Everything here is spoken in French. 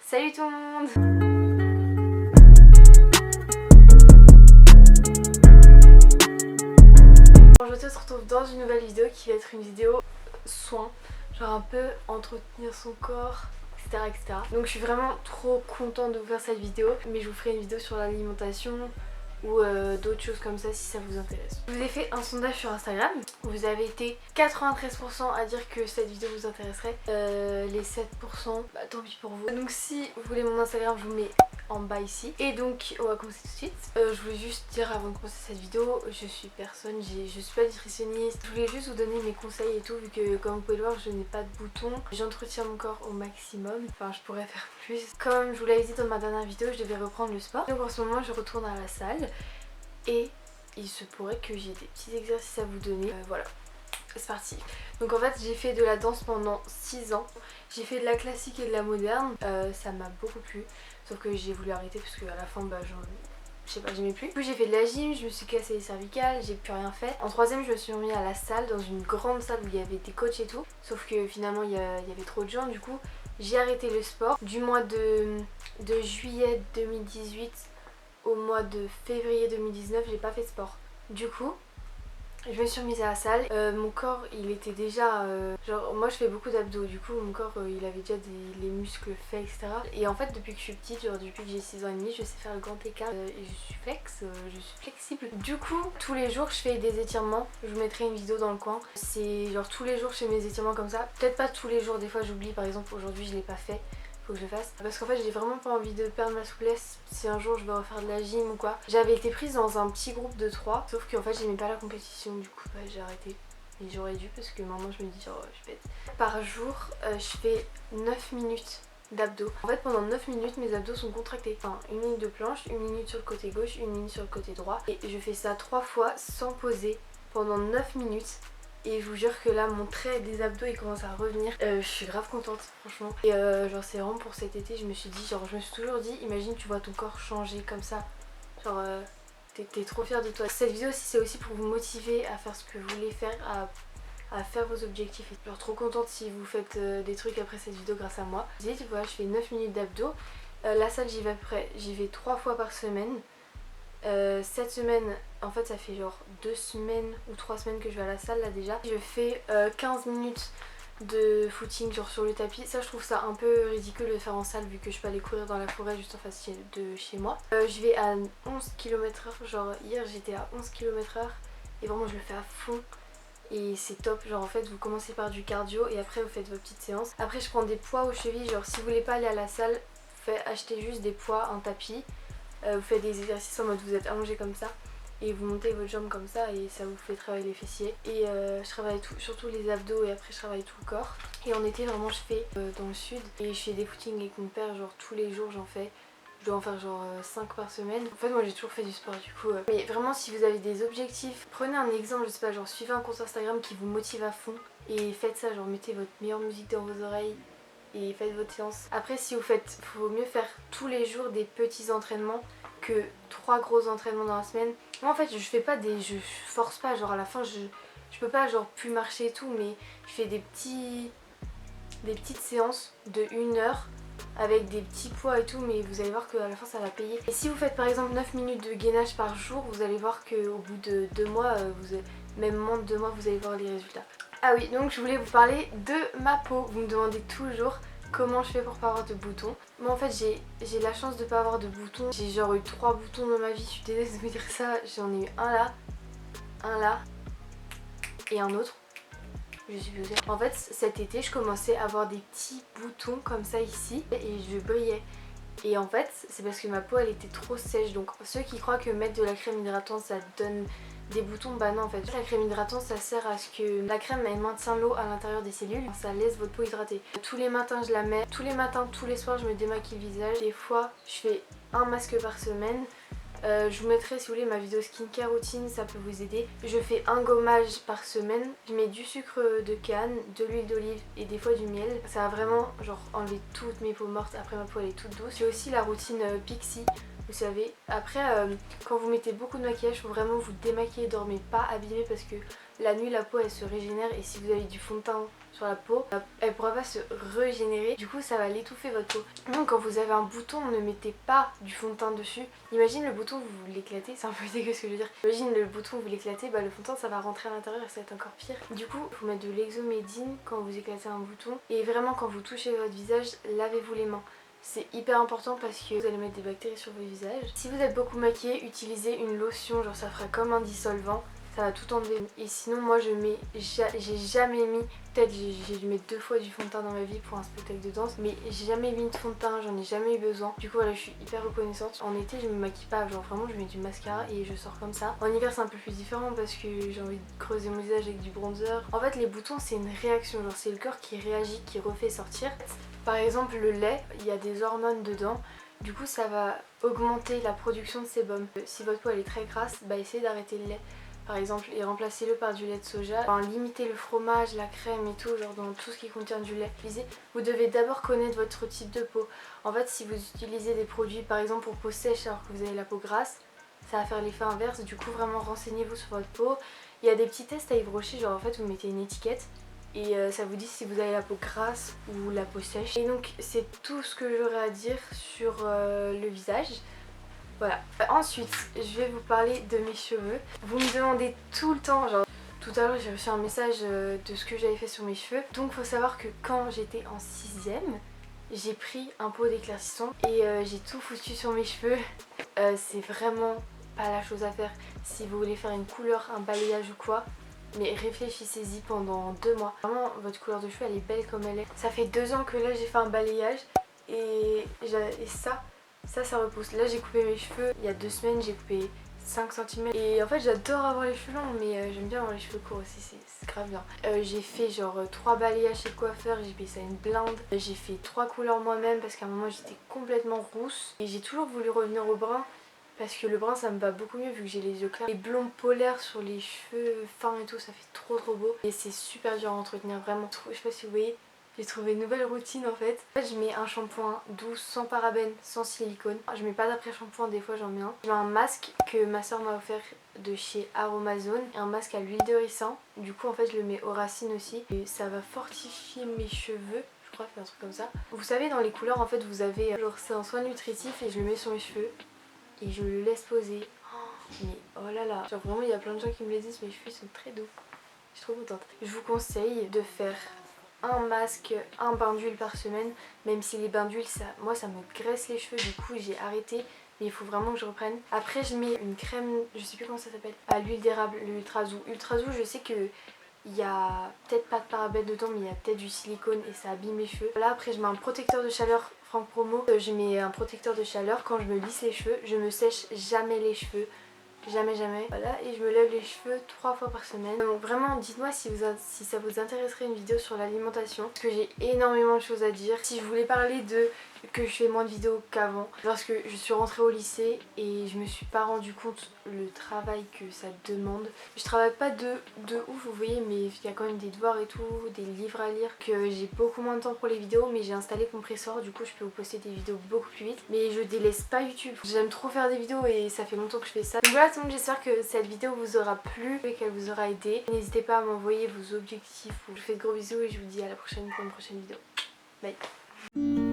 Salut tout le monde! Aujourd'hui on se retrouve dans une nouvelle vidéo qui va être une vidéo soin, genre un peu entretenir son corps, etc. Donc je suis vraiment trop contente de vous faire cette vidéo, mais je vous ferai une vidéo sur l'alimentation ou d'autres choses comme ça si ça vous intéresse. Je vous ai fait un sondage sur Instagram, vous avez été 93% à dire que cette vidéo vous intéresserait, les 7% bah tant pis pour vous. Donc si vous voulez mon Instagram, je vous mets en bas ici. Et donc on va commencer tout de suite. Je voulais juste dire avant de commencer cette vidéo, je suis personne, je suis pas nutritionniste. Je voulais juste vous donner mes conseils et tout, vu que comme vous pouvez le voir je n'ai pas de boutons. J'entretiens mon corps au maximum, enfin je pourrais faire plus. Comme je vous l'avais dit dans ma dernière vidéo, je devais reprendre le sport. Donc en ce moment je retourne à la salle et il se pourrait que j'ai des petits exercices à vous donner. Voilà, c'est parti. Donc en fait j'ai fait de la danse pendant 6 ans. J'ai fait de la classique et de la moderne, ça m'a beaucoup plu. Sauf que j'ai voulu arrêter parce qu'à la fin bah je sais pas, j'aimais plus. Du coup j'ai fait de la gym, je me suis cassé les cervicales, j'ai plus rien fait. En troisième je me suis remis à la salle, dans une grande salle où il y avait des coachs et tout. Sauf que finalement il y avait trop de gens, du coup j'ai arrêté le sport. Du mois de juillet 2018 au mois de février 2019 j'ai pas fait de sport. Du coup je me suis remise à la salle, mon corps il était déjà genre moi je fais beaucoup d'abdos, du coup mon corps il avait déjà les muscles faits, etc. Et en fait depuis que je suis petite, genre depuis que j'ai 6 ans et demi, je sais faire le grand écart et je suis je suis flexible. Du coup tous les jours je fais des étirements, je vous mettrai une vidéo dans le coin. C'est genre tous les jours je fais mes étirements comme ça, peut-être pas tous les jours, des fois j'oublie, par exemple aujourd'hui je l'ai pas fait. Faut que je le fasse parce qu'en fait j'ai vraiment pas envie de perdre ma souplesse si un jour je vais refaire de la gym ou quoi. J'avais été prise dans un petit groupe de 3, sauf qu'en fait j'aimais pas la compétition, du coup bah, j'ai arrêté. Et j'aurais dû parce que maintenant je me dis genre je pète. Par jour je fais 9 minutes d'abdos. En fait pendant 9 minutes mes abdos sont contractés. Enfin une minute de planche, une minute sur le côté gauche, une minute sur le côté droit. Et je fais ça 3 fois sans poser pendant 9 minutes. Et je vous jure que là mon trait des abdos il commence à revenir. Je suis grave contente franchement. Et genre c'est vraiment pour cet été, je me suis dit, genre je me suis toujours dit, imagine tu vois ton corps changer comme ça. Genre t'es trop fière de toi. Cette vidéo aussi c'est aussi pour vous motiver à faire ce que vous voulez faire, à faire vos objectifs. Et je suis trop contente si vous faites des trucs après cette vidéo grâce à moi. Vous voyez, voilà, je fais 9 minutes d'abdos. La salle j'y vais 3 fois par semaine. Cette semaine, en fait ça fait genre 2 semaines ou 3 semaines que je vais à la salle là déjà. Je fais 15 minutes de footing genre sur le tapis. Ça je trouve ça un peu ridicule de faire en salle vu que je peux aller courir dans la forêt juste en face de chez moi. Je vais à 11 km/h, genre hier j'étais à 11 km/h et vraiment je le fais à fond. Et c'est top, genre en fait vous commencez par du cardio et après vous faites vos petites séances. Après je prends des poids aux chevilles, genre si vous voulez pas aller à la salle, achetez juste des poids, un tapis. Vous faites des exercices en mode vous êtes allongé comme ça et vous montez votre jambe comme ça et ça vous fait travailler les fessiers. Et je travaille surtout les abdos et après je travaille tout le corps. Et en été vraiment je fais dans le sud et je fais des footings avec mon père, genre tous les jours j'en fais. Je dois en faire genre 5 par semaine. En fait moi j'ai toujours fait du sport du coup. Mais vraiment si vous avez des objectifs, prenez un exemple, je sais pas, genre suivez un compte Instagram qui vous motive à fond et faites ça, genre mettez votre meilleure musique dans vos oreilles et faites votre séance. Après si vous faites, faut mieux faire tous les jours des petits entraînements que 3 gros entraînements dans la semaine. Moi en fait je fais pas je force pas, genre à la fin je peux pas genre plus marcher et tout, mais je fais des petites séances de 1 heure avec des petits poids et tout, mais vous allez voir qu'à la fin ça va payer. Et si vous faites par exemple 9 minutes de gainage par jour, vous allez voir qu'au bout de 2 mois, même moins de 2 mois, vous allez voir les résultats. Ah oui, donc je voulais vous parler de ma peau. Vous me demandez toujours comment je fais pour pas avoir de boutons. Moi en fait j'ai la chance de pas avoir de boutons. J'ai genre eu 3 boutons dans ma vie, je suis désolée de vous dire ça. J'en ai eu un là et un autre. Je suis posée. En fait cet été je commençais à avoir des petits boutons comme ça ici et je brillais. Et en fait c'est parce que ma peau elle était trop sèche. Donc ceux qui croient que mettre de la crème hydratante ça donne des boutons, bah non en fait. La crème hydratante ça sert à ce que la crème elle maintient l'eau à l'intérieur des cellules, ça laisse votre peau hydratée. Tous les matins je la mets, tous les matins, tous les soirs je me démaquille le visage. Des fois je fais un masque par semaine. Je vous mettrai si vous voulez ma vidéo skincare routine, ça peut vous aider. Je fais un gommage par semaine. Je mets du sucre de canne, de l'huile d'olive et des fois du miel. Ça va vraiment genre enlever toutes mes peaux mortes. Après ma peau elle est toute douce. J'ai aussi la routine Pixi. Vous savez, après quand vous mettez beaucoup de maquillage, faut vraiment vous démaquiller, dormez pas abîmé parce que la nuit la peau elle se régénère et si vous avez du fond de teint sur la peau, elle pourra pas se régénérer, du coup ça va l'étouffer votre peau. Donc quand vous avez un bouton, ne mettez pas du fond de teint dessus. Imagine le bouton, vous l'éclatez, c'est un peu dégueu ce que je veux dire. Imagine le bouton, vous l'éclatez, bah le fond de teint ça va rentrer à l'intérieur et ça va être encore pire. Du coup, il faut mettre de l'exomédine quand vous éclatez un bouton et vraiment quand vous touchez votre visage, lavez-vous les mains. C'est hyper important parce que vous allez mettre des bactéries sur votre visage. Si vous êtes beaucoup maquillé, utilisez une lotion, genre ça fera comme un dissolvant. Ça va tout enlever. Et sinon moi j'ai jamais mis, peut-être j'ai dû mettre 2 fois du fond de teint dans ma vie pour un spectacle de danse, mais j'ai jamais mis de fond de teint, j'en ai jamais eu besoin. Du coup voilà, je suis hyper reconnaissante. En été je me maquille pas, genre vraiment je mets du mascara et je sors comme ça. En hiver c'est un peu plus différent parce que j'ai envie de creuser mon visage avec du bronzer. En fait les boutons c'est une réaction, genre c'est le corps qui réagit, qui refait sortir. Par exemple le lait, il y a des hormones dedans. Du coup ça va augmenter la production de sébum. Si votre peau elle est très grasse, bah essayez d'arrêter le lait par exemple et remplacez-le par du lait de soja. Enfin, limitez le fromage, la crème et tout, genre dans tout ce qui contient du lait. Vous devez d'abord connaître votre type de peau. En fait si vous utilisez des produits par exemple pour peau sèche alors que vous avez la peau grasse, ça va faire l'effet inverse. Du coup vraiment renseignez-vous sur votre peau. Il y a des petits tests à Yves Rocher, genre en fait vous mettez une étiquette et ça vous dit si vous avez la peau grasse ou la peau sèche. Et donc c'est tout ce que j'aurais à dire sur le visage. Voilà. Ensuite, je vais vous parler de mes cheveux. Vous me demandez tout le temps, genre tout à l'heure j'ai reçu un message de ce que j'avais fait sur mes cheveux. Donc faut savoir que quand j'étais en 6ème, j'ai pris un pot d'éclaircissant et j'ai tout foutu sur mes cheveux. C'est vraiment pas la chose à faire si vous voulez faire une couleur, un balayage ou quoi. Mais réfléchissez-y pendant 2 mois. Vraiment votre couleur de cheveux elle est belle comme elle est. Ça fait 2 ans que là j'ai fait un balayage et ça repousse. Là j'ai coupé mes cheveux il y a 2 semaines, j'ai coupé 5 cm. Et en fait j'adore avoir les cheveux longs mais j'aime bien avoir les cheveux courts aussi, c'est grave bien. J'ai fait genre 3 balayages chez le coiffeur, j'ai payé ça une blinde. J'ai fait 3 couleurs moi-même parce qu'à un moment j'étais complètement rousse. Et j'ai toujours voulu revenir au brun parce que le brun ça me va beaucoup mieux vu que j'ai les yeux clairs. Les blonds polaires sur les cheveux fins et tout ça fait trop beau. Et c'est super dur à entretenir vraiment. Je sais pas si vous voyez. J'ai trouvé une nouvelle routine en fait. En fait je mets un shampoing doux, sans parabènes, sans silicone. Je mets pas d'après shampoing, des fois j'en mets un. Je mets un masque que ma soeur m'a offert de chez Aromazone. Un masque à l'huile de ricin. Du coup en fait je le mets aux racines aussi. Et ça va fortifier mes cheveux. Je crois qu'il y a un truc comme ça. Vous savez dans les couleurs en fait vous avez genre c'est un soin nutritif et je le mets sur mes cheveux. Et je le laisse poser. Mais oh là là. Genre vraiment il y a plein de gens qui me le disent, mes cheveux sont très doux. Je suis trop contente. Je vous conseille de faire un masque, un bain d'huile par semaine, même si les bains d'huile moi ça me graisse les cheveux, du coup j'ai arrêté mais il faut vraiment que je reprenne. Après je mets une crème, je sais plus comment ça s'appelle, à l'huile d'érable, l'Ultrazoo. Ultrazoo je sais que il y a peut-être pas de parabènes dedans mais il y a peut-être du silicone et ça abîme mes cheveux. Là après je mets un protecteur de chaleur Franck Promo, je mets un protecteur de chaleur quand je me lisse les cheveux, je me sèche jamais les cheveux. Jamais. Voilà, et je me lève les cheveux 3 fois par semaine. Donc vraiment dites-moi si ça vous intéresserait une vidéo sur l'alimentation, parce que j'ai énormément de choses à dire. Si je voulais parler de que je fais moins de vidéos qu'avant, parce que je suis rentrée au lycée et je me suis pas rendu compte le travail que ça demande. Je travaille pas de ouf vous voyez, mais il y a quand même des devoirs et tout, des livres à lire, que j'ai beaucoup moins de temps pour les vidéos, mais j'ai installé Compressor, du coup je peux vous poster des vidéos beaucoup plus vite. Mais je délaisse pas YouTube, j'aime trop faire des vidéos et ça fait longtemps que je fais ça. Donc voilà tout le monde, j'espère que cette vidéo vous aura plu et qu'elle vous aura aidé. N'hésitez pas à m'envoyer vos objectifs. Je vous fais de gros bisous et je vous dis à la prochaine pour une prochaine vidéo. Bye.